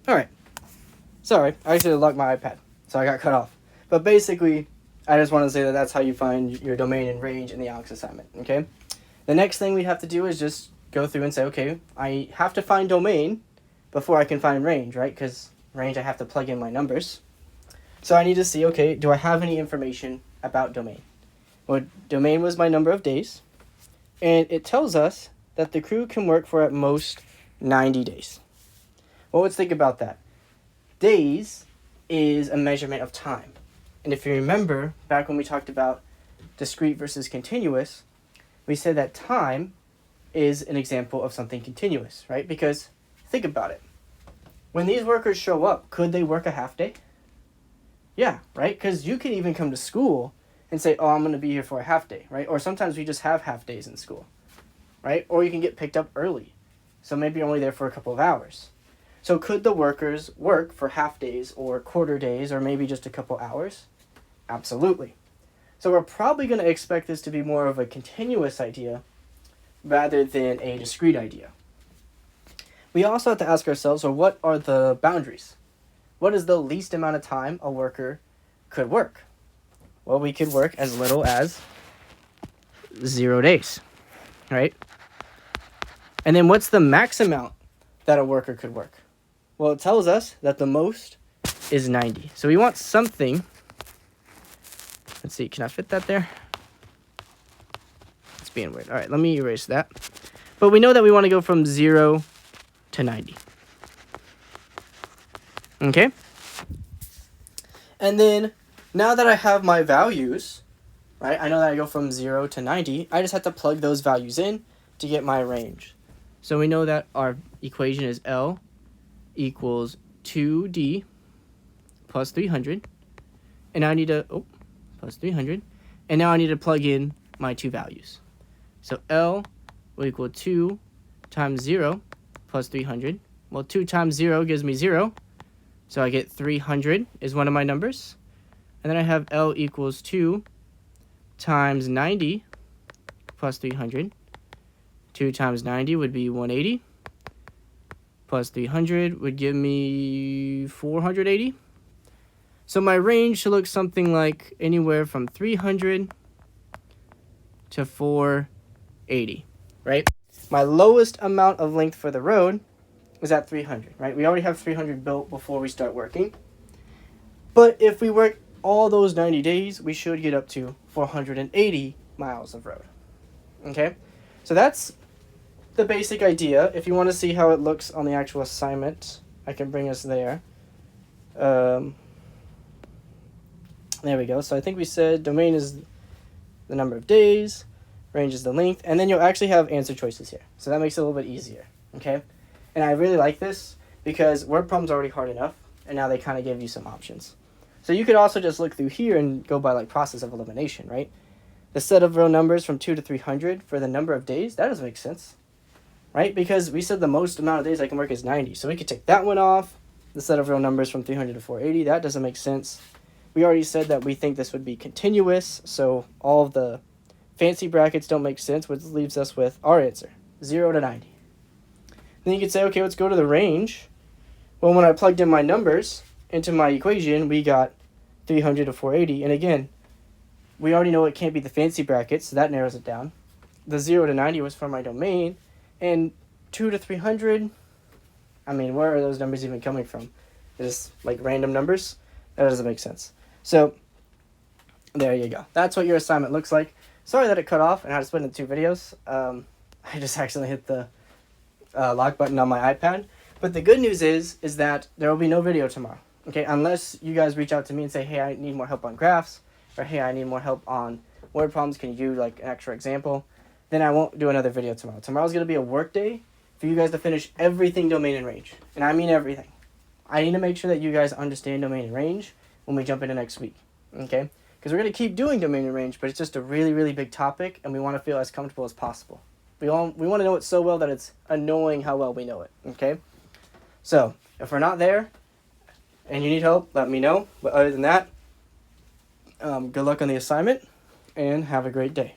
All right. Sorry, I actually locked my iPad, so I got cut off. But basically, I just want to say that that's how you find your domain and range in the ALEKS assignment, okay? The next thing we have to do is just go through and say, okay, I have to find domain before I can find range, right? Because range, I have to plug in my numbers. So I need to see, okay, do I have any information about domain? Well, domain was my number of days, and it tells us that the crew can work for at most 90 days. Well, let's think about that. Days is a measurement of time. And if you remember, back when we talked about discrete versus continuous, we said that time is an example of something continuous, right? Because think about it. When these workers show up, could they work a half day? Yeah, right? Because you can even come to school and say, oh, I'm going to be here for a half day, right? Or sometimes we just have half days in school, right? Or you can get picked up early. So maybe you're only there for a couple of hours. So could the workers work for half days or quarter days or maybe just a couple hours? Absolutely. So we're probably going to expect this to be more of a continuous idea rather than a discrete idea. We also have to ask ourselves, well, what are the boundaries? What is the least amount of time a worker could work? Well, we could work as little as 0 days, right? And then what's the max amount that a worker could work? Well, it tells us that the most is 90. So we want something. Let's see, can I fit that there? It's being weird. All right, let me erase that. But we know that we want to go from 0 to 90. Okay? And then now that I have my values, right, I know that I go from 0 to 90, I just have to plug those values in to get my range. So we know that our equation is L equals 2D plus 300. And now I need to, plus 300. And now I need to plug in my two values. So L will equal 2 times 0 plus 300. Well, 2 times 0 gives me 0. So I get 300 is one of my numbers. And then I have L equals 2 times 90 plus 300. 2 times 90 would be 180. Plus 300 would give me 480. So my range should look something like anywhere from 300 to 480, right? My lowest amount of length for the road is at 300, right? We already have 300 built before we start working. But if we work all those 90 days, we should get up to 480 miles of road, okay? So that's the basic idea. If you want to see how it looks on the actual assignment, I can bring us there. There we go. So I think we said domain is the number of days, range is the length, and then you'll actually have answer choices here. So that makes it a little bit easier, okay? And I really like this because word problem's already hard enough, and now they kind of give you some options. So you could also just look through here and go by like process of elimination, right? The set of row numbers from 2 to 300 for the number of days, that doesn't make sense, right? Because we said the most amount of days I can work is 90. So we could take that one off. The set of row numbers from 300 to 480, that doesn't make sense. We already said that we think this would be continuous, so all of the fancy brackets don't make sense, which leaves us with our answer, 0 to 90. Then you could say, okay, let's go to the range. Well, when I plugged in my numbers into my equation, we got 300 to 480. And again, we already know it can't be the fancy brackets, so that narrows it down. The 0 to 90 was for my domain. And 2 to 300, I mean, where are those numbers even coming from? They're just like random numbers? That doesn't make sense. So there you go. That's what your assignment looks like. Sorry that it cut off and I had to split it into 2 videos. I just accidentally hit the lock button on my iPad. But the good news is that there will be no video tomorrow. Okay, unless you guys reach out to me and say, hey, I need more help on graphs, or hey, I need more help on word problems. Can you do like an extra example? Then I won't do another video tomorrow. Tomorrow's going to be a work day for you guys to finish everything domain and range. And I mean everything. I need to make sure that you guys understand domain and range when we jump into next week. Okay? Because we're going to keep doing domain and range, but it's just a really, really big topic, and we want to feel as comfortable as possible. We want to know it so well that it's annoying how well we know it. Okay? So, if we're not there, and you need help, let me know. But other than that, good luck on the assignment, and have a great day.